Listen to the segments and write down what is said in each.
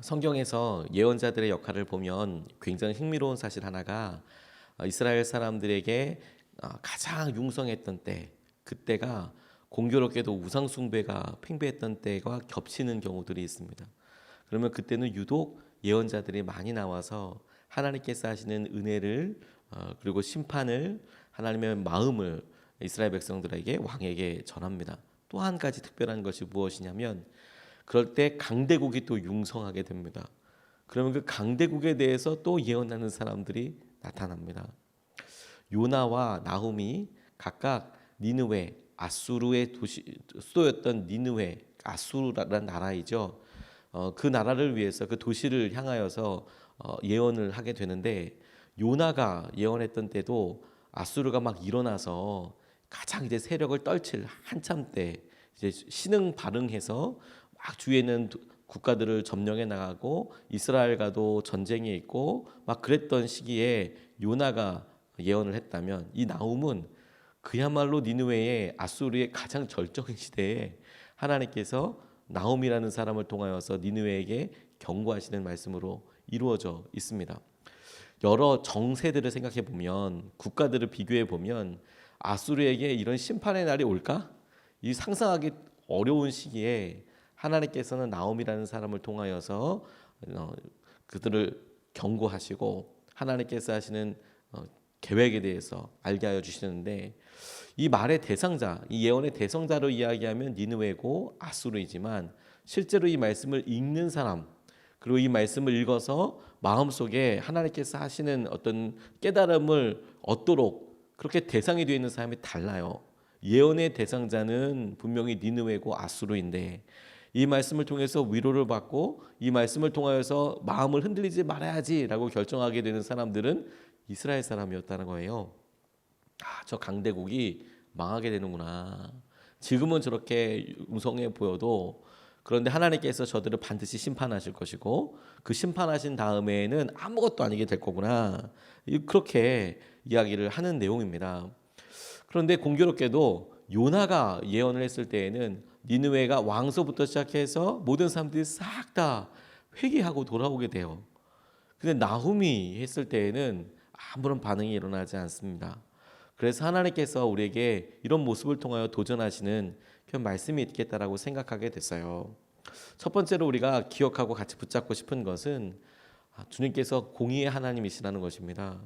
성경에서 예언자들의 역할을 보면 굉장히 흥미로운 사실 하나가 이스라엘 사람들에게 가장 융성했던 때, 그때가 공교롭게도 우상 숭배가 팽배했던 때와 겹치는 경우들이 있습니다. 그러면 그때는 유독 예언자들이 많이 나와서 하나님께서 하시는 은혜를 그리고 심판을, 하나님의 마음을 이스라엘 백성들에게, 왕에게 전합니다. 또 한 가지 특별한 것이 무엇이냐면, 그럴 때 강대국이 또 융성하게 됩니다. 그러면 그 강대국에 대해서 또 예언하는 사람들이 나타납니다. 요나와 나훔이 각각 니느웨, 아수르의 수도였던 니느웨, 아수르라는 나라이죠. 그 나라를 위해서, 그 도시를 향하여서 예언을 하게 되는데, 요나가 예언했던 때도 아수르가 막 일어나서 가장 이제 세력을 떨칠 한참 때, 이제 신흥발흥해서 막 주위에 있는 국가들을 점령해 나가고 이스라엘과도 전쟁에 있고 막 그랬던 시기에 요나가 예언을 했다면, 이 나훔은 그야말로 니느웨의 아수르의 가장 절정인 시대에 하나님께서 나훔이라는 사람을 통하여서 니느웨에게 경고하시는 말씀으로 이루어져 있습니다. 여러 정세들을 생각해 보면, 국가들을 비교해 보면 아수르에게 이런 심판의 날이 올까? 이 상상하기 어려운 시기에 하나님께서는 나홈이라는 사람을 통하여서 그들을 경고하시고 하나님께서 하시는 계획에 대해서 알게 하여 주시는데, 이 말의 대상자, 이 예언의 대상자로 이야기하면 니느웨고 아수르이지만, 실제로 이 말씀을 읽는 사람, 그리고 이 말씀을 읽어서 마음속에 하나님께서 하시는 어떤 깨달음을 얻도록 그렇게 대상이 되어 있는 사람이 달라요. 예언의 대상자는 분명히 니느웨고 아수르인데, 이 말씀을 통해서 위로를 받고 이 말씀을 통하여서 마음을 흔들리지 말아야지라고 결정하게 되는 사람들은 이스라엘 사람이었다는 거예요. 저 강대국이 망하게 되는구나. 지금은 저렇게 웅성해 보여도, 그런데 하나님께서 저들을 반드시 심판하실 것이고, 그 심판하신 다음에는 아무것도 아니게 될 거구나. 그렇게 이야기를 하는 내용입니다. 그런데 공교롭게도 요나가 예언을 했을 때에는 니느웨가 왕서부터 시작해서 모든 사람들이 싹 다 회개하고 돌아오게 돼요. 근데 나훔이 했을 때에는 아무런 반응이 일어나지 않습니다. 그래서 하나님께서 우리에게 이런 모습을 통하여 도전하시는 그런 말씀이 있겠다라고 생각하게 됐어요. 첫 번째로 우리가 기억하고 같이 붙잡고 싶은 것은 주님께서 공의의 하나님이시라는 것입니다.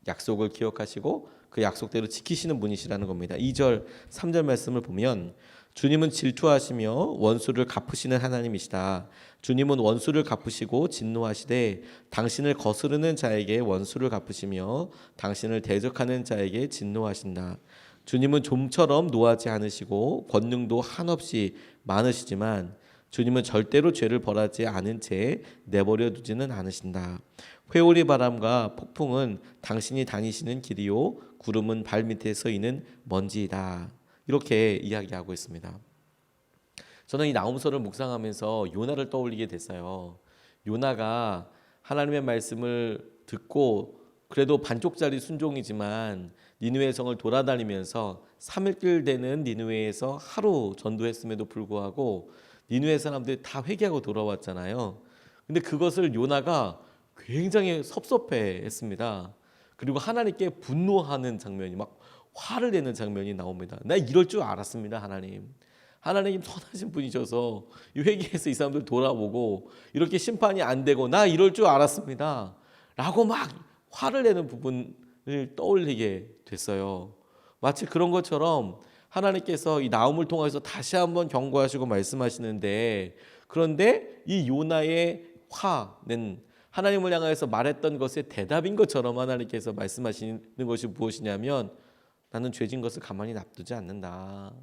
약속을 기억하시고 그 약속대로 지키시는 분이시라는 겁니다. 2절, 3절 말씀을 보면, 주님은 질투하시며 원수를 갚으시는 하나님이시다. 주님은 원수를 갚으시고 진노하시되 당신을 거스르는 자에게 원수를 갚으시며 당신을 대적하는 자에게 진노하신다. 주님은 좀처럼 노하지 않으시고 권능도 한없이 많으시지만 주님은 절대로 죄를 벌하지 않은 채 내버려 두지는 않으신다. 회오리 바람과 폭풍은 당신이 다니시는 길이요 구름은 발밑에 서있는 먼지이다. 이렇게 이야기하고 있습니다. 저는 이 나홈서를 묵상하면서 요나를 떠올리게 됐어요. 요나가 하나님의 말씀을 듣고 그래도 반쪽짜리 순종이지만 니느웨 성을 돌아다니면서 3일 되는 니느웨에서 하루 전도했음에도 불구하고 니느웨 사람들이 다 회개하고 돌아왔잖아요. 근데 그것을 요나가 굉장히 섭섭해했습니다. 그리고 하나님께 분노하는 장면이, 막 화를 내는 장면이 나옵니다. 나 이럴 줄 알았습니다. 하나님 선하신 분이셔서 이 회개해서 이 사람들 돌아보고 이렇게 심판이 안 되고, 나 이럴 줄 알았습니다 라고 막 화를 내는 부분을 떠올리게 됐어요. 마치 그런 것처럼 하나님께서 이 나홈을 통해서 다시 한번 경고하시고 말씀하시는데, 그런데 이 요나의 화는 하나님을 향해서 말했던 것의 대답인 것처럼 하나님께서 말씀하시는 것이 무엇이냐면, 나는 죄진 것을 가만히 놔두지 않는다.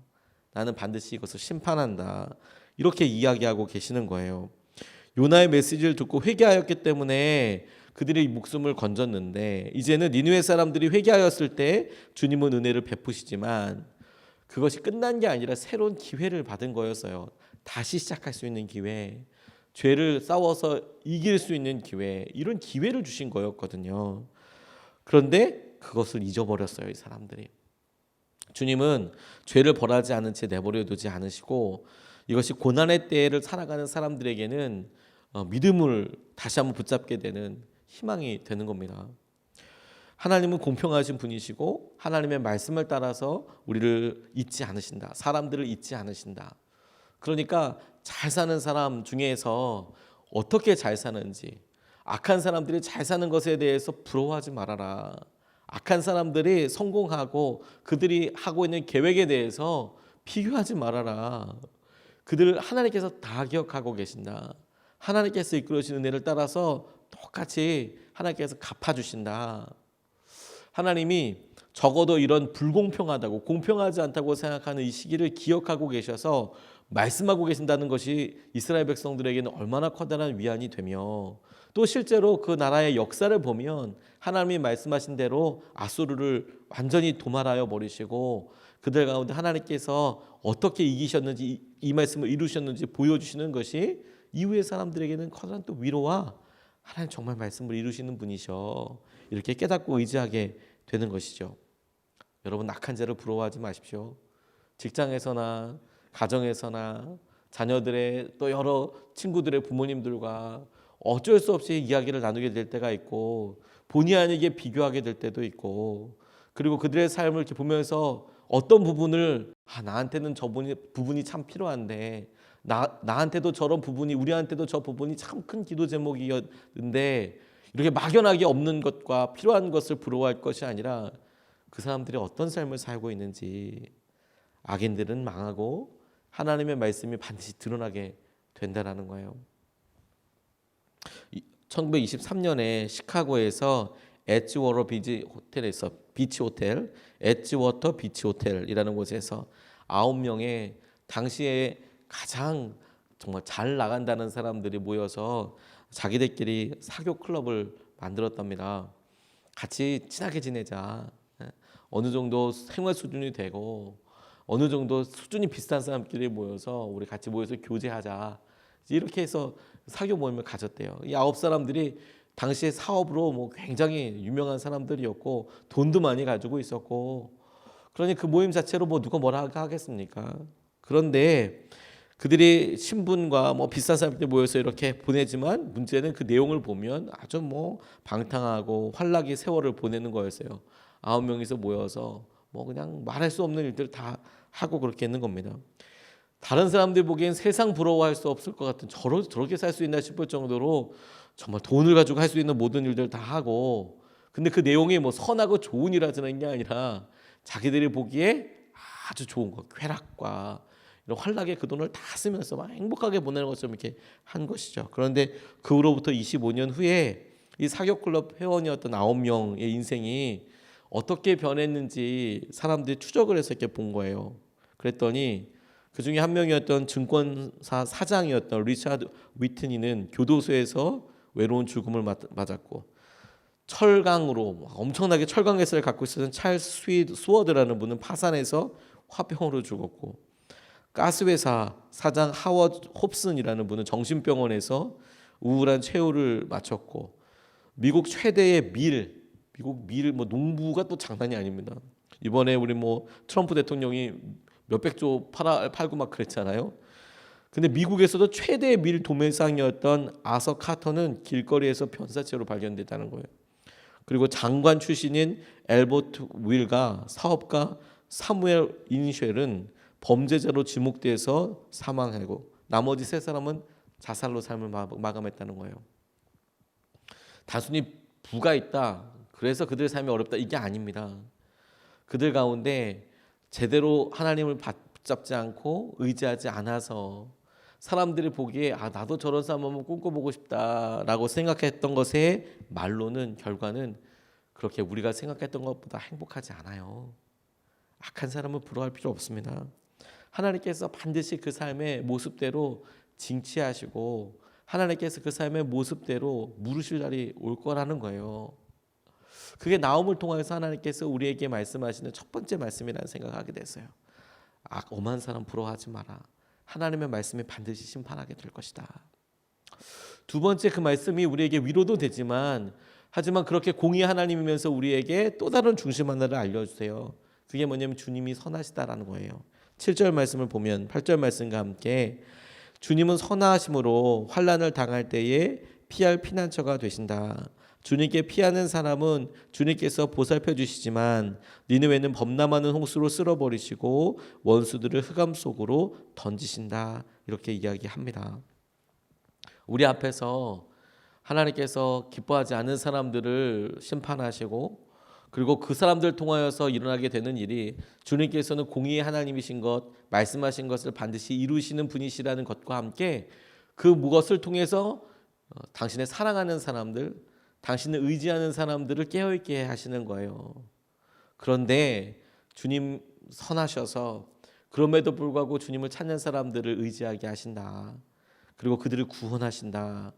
나는 반드시 이것을 심판한다. 이렇게 이야기하고 계시는 거예요. 요나의 메시지를 듣고 회개하였기 때문에 그들의 목숨을 건졌는데, 이제는 니느웨 사람들이 회개하였을 때 주님은 은혜를 베푸시지만 그것이 끝난 게 아니라 새로운 기회를 받은 거였어요. 다시 시작할 수 있는 기회, 죄를 싸워서 이길 수 있는 기회, 이런 기회를 주신 거였거든요. 그런데 그것을 잊어버렸어요, 이 사람들이. 주님은 죄를 벌하지 않은 채 내버려 두지 않으시고, 이것이 고난의 때를 살아가는 사람들에게는 믿음을 다시 한번 붙잡게 되는 희망이 되는 겁니다. 하나님은 공평하신 분이시고 하나님의 말씀을 따라서 우리를 잊지 않으신다. 사람들을 잊지 않으신다. 그러니까 잘 사는 사람 중에서 어떻게 잘 사는지, 악한 사람들이 잘 사는 것에 대해서 부러워하지 말아라. 악한 사람들이 성공하고 그들이 하고 있는 계획에 대해서 비교하지 말아라. 그들을 하나님께서 다 기억하고 계신다. 하나님께서 이끌어주시는 은혜를 따라서 똑같이 하나님께서 갚아주신다. 하나님이 적어도 이런 불공평하다고, 공평하지 않다고 생각하는 이 시기를 기억하고 계셔서 말씀하고 계신다는 것이 이스라엘 백성들에게는 얼마나 커다란 위안이 되며, 또 실제로 그 나라의 역사를 보면 하나님이 말씀하신 대로 아수르를 완전히 도말하여 버리시고 그들 가운데 하나님께서 어떻게 이기셨는지, 이 말씀을 이루셨는지 보여주시는 것이 이후의 사람들에게는 커다란 또 위로와 하나님 정말 말씀을 이루시는 분이셔, 이렇게 깨닫고 의지하게 되는 것이죠. 여러분, 악한 자를 부러워하지 마십시오. 직장에서나 가정에서나 자녀들의 또 여러 친구들의 부모님들과 어쩔 수 없이 이야기를 나누게 될 때가 있고, 본의 아니게 비교하게 될 때도 있고, 그리고 그들의 삶을 이렇게 보면서 어떤 부분을 나한테는 저 부분이 참 필요한데, 나한테도 저런 부분이, 우리한테도 저 부분이 참 큰 기도 제목이었는데, 이렇게 막연하게 없는 것과 필요한 것을 부러워할 것이 아니라 그 사람들이 어떤 삶을 살고 있는지, 악인들은 망하고 하나님의 말씀이 반드시 드러나게 된다라는 거예요. 1923년에 시카고에서 엣지워터 비치 호텔, 엣지워터 비치 호텔이라는 곳에서 9명의 당시에 가장 정말 잘 나간다는 사람들이 모여서 자기들끼리 사교 클럽을 만들었답니다. 같이 친하게 지내자. 어느 정도 생활 수준이 되고 어느 정도 수준이 비슷한 사람끼리 모여서 우리 같이 모여서 교제하자. 이렇게 해서 사교 모임을 가졌대요. 이 9사람들이 당시에 사업으로 뭐 굉장히 유명한 사람들이었고 돈도 많이 가지고 있었고, 그러니 그 모임 자체로 뭐 누가 뭐라 하겠습니까? 그런데 그들이 신분과 뭐 비싼 사람들 모여서 이렇게 보내지만, 문제는 그 내용을 보면 아주 뭐 방탕하고 환락의 세월을 보내는 거였어요. 9명이서 모여서 뭐 그냥 말할 수 없는 일들 다 하고 그렇게 있는 겁니다. 다른 사람들 보기엔 세상 부러워할 수 없을 것 같은, 저렇게 살 수 있나 싶을 정도로 정말 돈을 가지고 할 수 있는 모든 일들 다 하고, 근데 그 내용이 뭐 선하고 좋은 일 하자는 게 아니라 자기들이 보기에 아주 좋은 거, 쾌락과 이런 환락에 그 돈을 다 쓰면서 막 행복하게 보내는 것처럼 이렇게 한 것이죠. 그런데 그 후로부터 25년 후에 이 사교클럽 회원이었던 9명의 인생이 어떻게 변했는지 사람들이 추적을 해서 이렇게 본 거예요. 그랬더니 그 중에 한 명이었던 증권사 사장이었던 리차드 위트니는 교도소에서 외로운 죽음을 맞았고, 철강으로 엄청나게 철강회사를 갖고 있었던 찰스 스워드라는 분은 파산해서 화병으로 죽었고, 가스회사 사장 하워드 홉슨이라는 분은 정신병원에서 우울한 최후를 마쳤고, 미국 최대의 미국 밀 뭐 농부가 또 장난이 아닙니다. 이번에 우리 뭐 트럼프 대통령이 몇백 조 팔고 막 그랬잖아요. 근데 미국에서도 최대 밀 도매상이었던 아서 카터는 길거리에서 변사체로 발견됐다는 거예요. 그리고 장관 출신인 엘버트 윌과 사업가 사무엘 인쉘은 범죄자로 지목돼서 사망하고, 나머지 3사람은 자살로 삶을 마감했다는 거예요. 단순히 부가 있다, 그래서 그들의 삶이 어렵다, 이게 아닙니다. 그들 가운데 제대로 하나님을 붙잡지 않고 의지하지 않아서 사람들이 보기에 나도 저런 삶 한번 꿈꿔보고 싶다라고 생각했던 것의 말로는, 결과는 그렇게 우리가 생각했던 것보다 행복하지 않아요. 악한 사람은 부러워할 필요 없습니다. 하나님께서 반드시 그 삶의 모습대로 징치하시고 하나님께서 그 삶의 모습대로 물으실 날이 올 거라는 거예요. 그게 나움을 통해서 하나님께서 우리에게 말씀하시는 첫 번째 말씀이라는 생각을 하게 됐어요. 엄한 사람 부러워하지 마라. 하나님의 말씀이 반드시 심판하게 될 것이다. 두 번째, 그 말씀이 우리에게 위로도 되지만, 하지만 그렇게 공의 하나님이면서 우리에게 또 다른 중심 하나를 알려주세요. 그게 뭐냐면 주님이 선하시다라는 거예요. 7절 말씀을 보면 8절 말씀과 함께 주님은 선하심으로 환난을 당할 때에 피할 피난처가 되신다. 주님께 피하는 사람은 주님께서 보살펴 주시지만 니느웨는 범람하는 홍수로 쓸어버리시고 원수들을 흑암 속으로 던지신다. 이렇게 이야기합니다. 우리 앞에서 하나님께서 기뻐하지 않는 사람들을 심판하시고 그리고 그 사람들 통하여서 일어나게 되는 일이 주님께서는 공의의 하나님이신 것, 말씀하신 것을 반드시 이루시는 분이시라는 것과 함께 그 무엇을 통해서 당신의 사랑하는 사람들, 당신을 의지하는 사람들을 깨어있게 하시는 거예요. 그런데 주님 선하셔서 그럼에도 불구하고 주님을 찾는 사람들을 의지하게 하신다. 그리고 그들을 구원하신다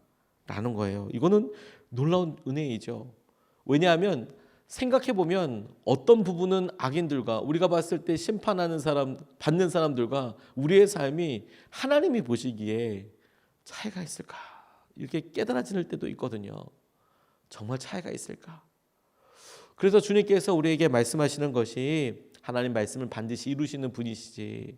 라는 거예요. 이거는 놀라운 은혜이죠. 왜냐하면 생각해보면 어떤 부분은 악인들과 우리가 봤을 때 심판하는 사람, 받는 사람들과 우리의 삶이 하나님이 보시기에 차이가 있을까? 이렇게 깨달아질 때도 있거든요. 정말 차이가 있을까? 그래서 주님께서 우리에게 말씀하시는 것이 하나님 말씀을 반드시 이루시는 분이시지.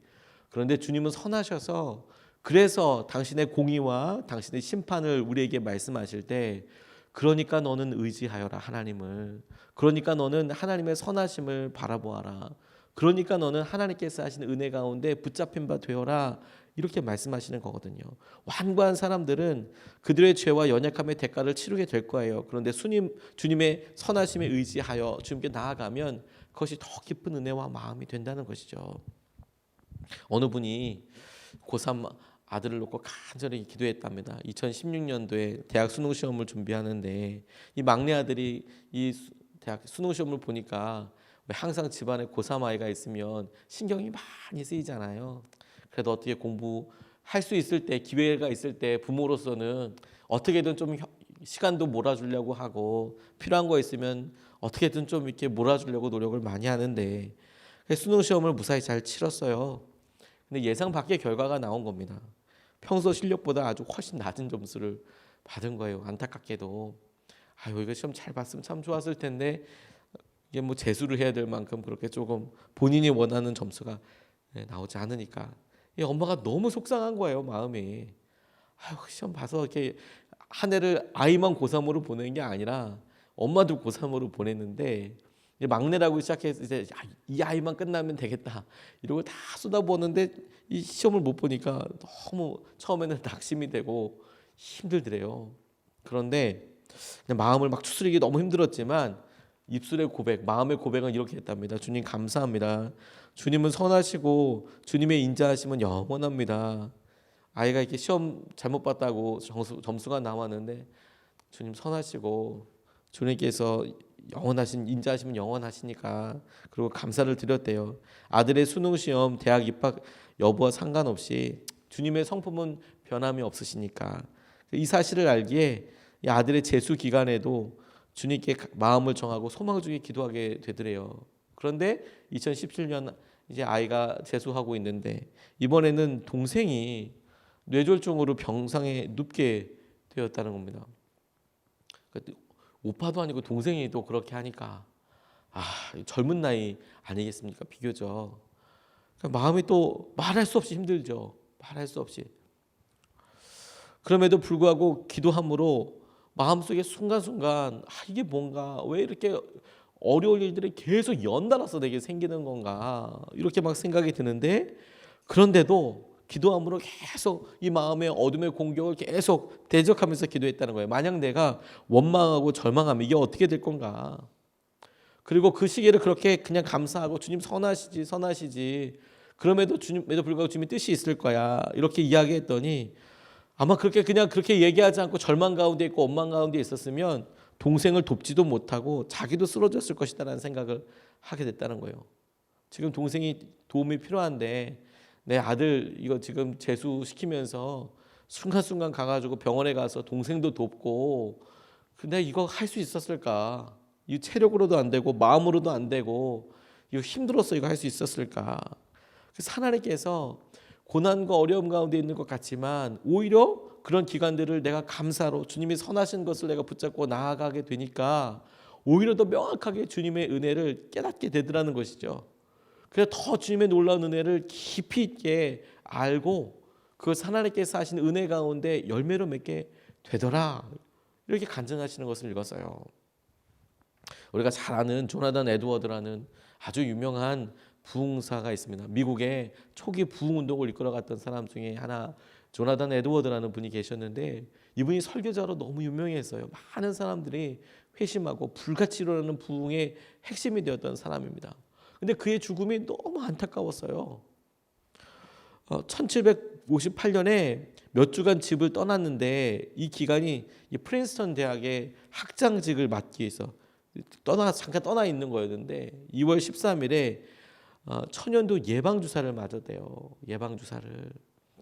그런데 주님은 선하셔서 그래서 당신의 공의와 당신의 심판을 우리에게 말씀하실 때 그러니까 너는 의지하여라 하나님을. 그러니까 너는 하나님의 선하심을 바라보아라. 그러니까 너는 하나님께서 하시는 은혜 가운데 붙잡힌 바 되어라. 이렇게 말씀하시는 거거든요. 완고한 사람들은 그들의 죄와 연약함의 대가를 치르게 될 거예요. 그런데 주님의 선하심에 의지하여 주님께 나아가면 그것이 더 깊은 은혜와 마음이 된다는 것이죠. 어느 분이 고3 아들을 놓고 간절히 기도했답니다. 2016년도에 대학 수능 시험을 준비하는데 이 막내 아들이 이 대학 수능 시험을 보니까 항상 집안에 고3 아이가 있으면 신경이 많이 쓰이잖아요. 그래도 어떻게 공부할 수 있을 때 기회가 있을 때 부모로서는 어떻게든 좀 시간도 몰아주려고 하고 필요한 거 있으면 어떻게든 좀 이렇게 몰아주려고 노력을 많이 하는데 수능 시험을 무사히 잘 치렀어요. 근데 예상 밖의 결과가 나온 겁니다. 평소 실력보다 아주 훨씬 낮은 점수를 받은 거예요. 안타깝게도 아유 이거 시험 잘 봤으면 참 좋았을 텐데 이게 뭐 재수를 해야 될 만큼 그렇게 조금 본인이 원하는 점수가 나오지 않으니까 이 엄마가 너무 속상한 거예요. 마음이 아유 시험 봐서 이렇게 한 해를 아이만 고3으로 보내는 게 아니라 엄마도 고3으로 보냈는데 이제 막내라고 시작해서 이제 이 아이만 끝나면 되겠다 이러고 다 쏟아부었는데 이 시험을 못 보니까 너무 처음에는 낙심이 되고 힘들더래요. 그런데 그냥 마음을 막 추스리기 너무 힘들었지만 입술의 고백, 마음의 고백은 이렇게 했답니다. 주님 감사합니다. 주님은 선하시고 주님의 인자하심은 영원합니다. 아이가 이렇게 시험 잘못 봤다고 점수가 나왔는데 주님 선하시고 주님께서 영원하신 인자하시면 영원하시니까 그리고 감사를 드렸대요. 아들의 수능 시험 대학 입학 여부와 상관없이 주님의 성품은 변함이 없으시니까 이 사실을 알기에 이 아들의 재수 기간에도 주님께 마음을 정하고 소망을 주게 기도하게 되더래요. 그런데 2017년 이제 아이가 재수하고 있는데 이번에는 동생이 뇌졸중으로 병상에 눕게 되었다는 겁니다. 오빠도 아니고 동생이 또 그렇게 하니까 젊은 나이 아니겠습니까? 비교적 마음이 또 말할 수 없이 힘들죠. 말할 수 없이. 그럼에도 불구하고 기도함으로 마음속에 순간순간 이게 뭔가 왜 이렇게 어려운 일들이 계속 연달아서 내게 생기는 건가 이렇게 막 생각이 드는데 그런데도 기도함으로 계속 이 마음의 어둠의 공격을 계속 대적하면서 기도했다는 거예요. 만약 내가 원망하고 절망하면 이게 어떻게 될 건가. 그리고 그 시기를 그렇게 그냥 감사하고 주님 선하시지 그럼에도 불구하고 주님의 뜻이 있을 거야 이렇게 이야기했더니 아마 그냥 그렇게 얘기하지 않고 절망 가운데 있고 원망 가운데 있었으면 동생을 돕지도 못하고 자기도 쓰러졌을 것이다라는 생각을 하게 됐다는 거예요. 지금 동생이 도움이 필요한데 내 아들 이거 지금 재수시키면서 순간순간 가가지고 병원에 가서 동생도 돕고 근데 이거 할 수 있었을까? 이 체력으로도 안 되고 마음으로도 안 되고 이거 힘들어서 이거 할 수 있었을까? 그래서 하나님께서 고난과 어려움 가운데 있는 것 같지만 오히려 그런 기간들을 내가 감사로 주님이 선하신 것을 내가 붙잡고 나아가게 되니까 오히려 더 명확하게 주님의 은혜를 깨닫게 되더라는 것이죠. 그래서 더 주님의 놀라운 은혜를 깊이 있게 알고 그것 하나님께서 하신 은혜 가운데 열매로 맺게 되더라. 이렇게 간증하시는 것을 읽었어요. 우리가 잘 아는 조나단 에드워드라는 아주 유명한 부흥사가 있습니다. 미국의 초기 부흥 운동을 이끌어갔던 사람 중에 하나 조나단 에드워드라는 분이 계셨는데 이분이 설교자로 너무 유명했어요. 많은 사람들이 회심하고 불같이 일어나는 부흥의 핵심이 되었던 사람입니다. 근데 그의 죽음이 너무 안타까웠어요. 1758년에 몇 주간 집을 떠났는데 이 기간이 이 프린스턴 대학의 학장직을 맡기 위해서 잠깐 떠나 있는 거였는데 2월 13일에 천연두 예방주사를 맞았대요. 예방주사를.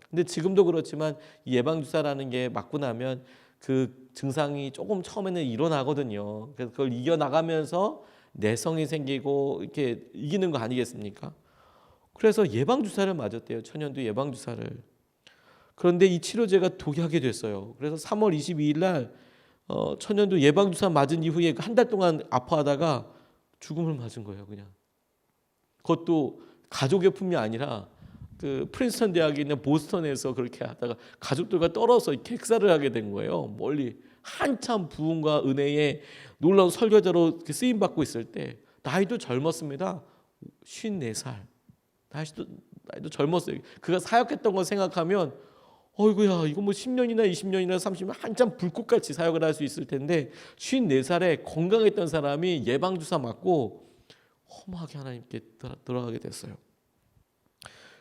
근데 지금도 그렇지만 이 예방주사라는 게 맞고 나면 그 증상이 조금 처음에는 일어나거든요. 그래서 그걸 이겨나가면서 내성이 생기고 이렇게 이기는 거 아니겠습니까? 그래서 예방주사를 맞았대요. 천연두 예방주사를. 그런데 이 치료제가 독약이 됐어요. 그래서 3월 22일 날 천연두 예방주사 맞은 이후에 한 달 동안 아파하다가 죽음을 맞은 거예요. 그냥. 그것도 가족의 품이 아니라 그 프린스턴 대학에 있는 보스턴에서 그렇게 하다가 가족들과 떨어서 객사를 하게 된 거예요. 멀리 한참 부흥과 은혜에 놀라운 설교자로 쓰임 받고 있을 때 나이도 젊었습니다. 54살. 나이도 젊었어요. 그가 사역했던 거 생각하면 어이구야 이거 뭐 10년이나 20년이나 30년 한참 불꽃같이 사역을 할 수 있을 텐데 54살에 건강했던 사람이 예방주사 맞고 허무하게 하나님께 돌아가게 됐어요.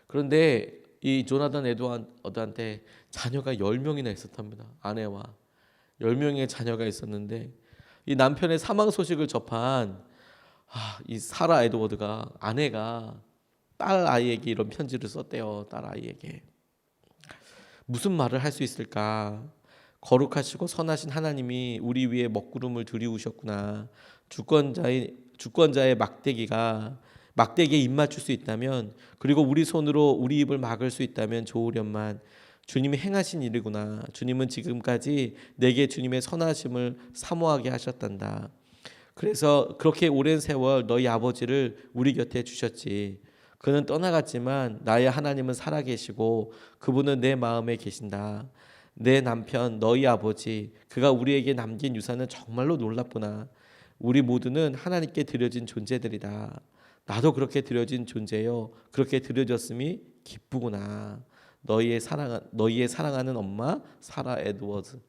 그런데 이 조나단 에드워드한테 자녀가 10명이나 있었답니다. 아내와 10명의 자녀가 있었는데 이 남편의 사망 소식을 접한 이 사라 에드워드가 아내가 딸 아이에게 이런 편지를 썼대요. 딸 아이에게. 무슨 말을 할 수 있을까? 거룩하시고 선하신 하나님이 우리 위에 먹구름을 들이우셨구나. 주권자의 막대기에 입 맞출 수 있다면, 그리고 우리 손으로 우리 입을 막을 수 있다면 좋으련만. 주님이 행하신 일이구나. 주님은 지금까지 내게 주님의 선하심을 사모하게 하셨단다. 그래서 그렇게 오랜 세월 너희 아버지를 우리 곁에 주셨지. 그는 떠나갔지만 나의 하나님은 살아계시고 그분은 내 마음에 계신다. 내 남편 너희 아버지 그가 우리에게 남긴 유산은 정말로 놀랍구나. 우리 모두는 하나님께 드려진 존재들이다. 나도 그렇게 드려진 존재요. 그렇게 드려졌음이 기쁘구나. 너희의 사랑하는 엄마 사라 에드워드.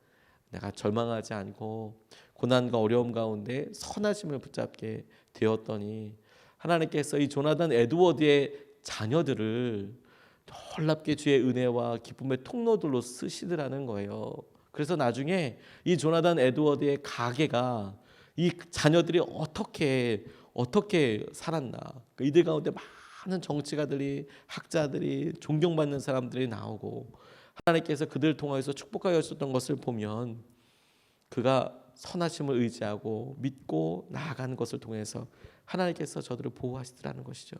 내가 절망하지 않고 고난과 어려움 가운데 선하심을 붙잡게 되었더니 하나님께서 이 조나단 에드워드의 자녀들을 놀랍게 주의 은혜와 기쁨의 통로들로 쓰시더라는 거예요. 그래서 나중에 이 조나단 에드워드의 가게가 이 자녀들이 어떻게 살았나, 이들 가운데 많은 정치가들이, 학자들이, 존경받는 사람들이 나오고 하나님께서 그들을 통해서 축복하여 주셨던 것을 보면 그가 선하심을 의지하고 믿고 나아가는 것을 통해서 하나님께서 저들을 보호하시더라는 것이죠.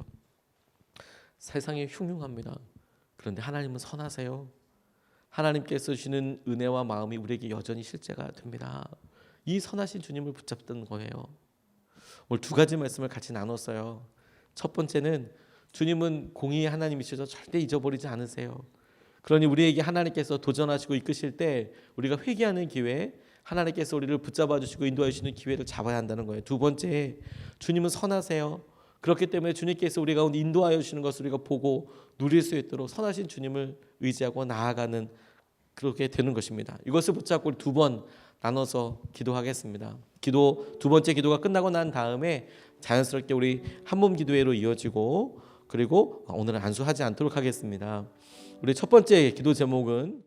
세상이 흉흉합니다. 그런데 하나님은 선하세요. 하나님께서 주시는 은혜와 마음이 우리에게 여전히 실제가 됩니다. 이 선하신 주님을 붙잡던 거예요. 오늘 두 가지 말씀을 같이 나눴어요. 첫 번째는 주님은 공의의 하나님이시죠. 절대 잊어버리지 않으세요. 그러니 우리에게 하나님께서 도전하시고 이끄실 때 우리가 회개하는 기회, 하나님께서 우리를 붙잡아 주시고 인도해 주시는 기회를 잡아야 한다는 거예요. 두 번째, 주님은 선하세요. 그렇기 때문에 주님께서 우리 가운데 인도하여 주시는 것을 우리가 보고 누릴 수 있도록 선하신 주님을 의지하고 나아가는 그렇게 되는 것입니다. 이것을 붙잡고 두 번 나눠서 기도하겠습니다. 두 번째 기도가 끝나고 난 다음에 자연스럽게 우리 한몸 기도회로 이어지고, 그리고 오늘은 안수하지 않도록 하겠습니다. 우리 첫 번째 기도 제목은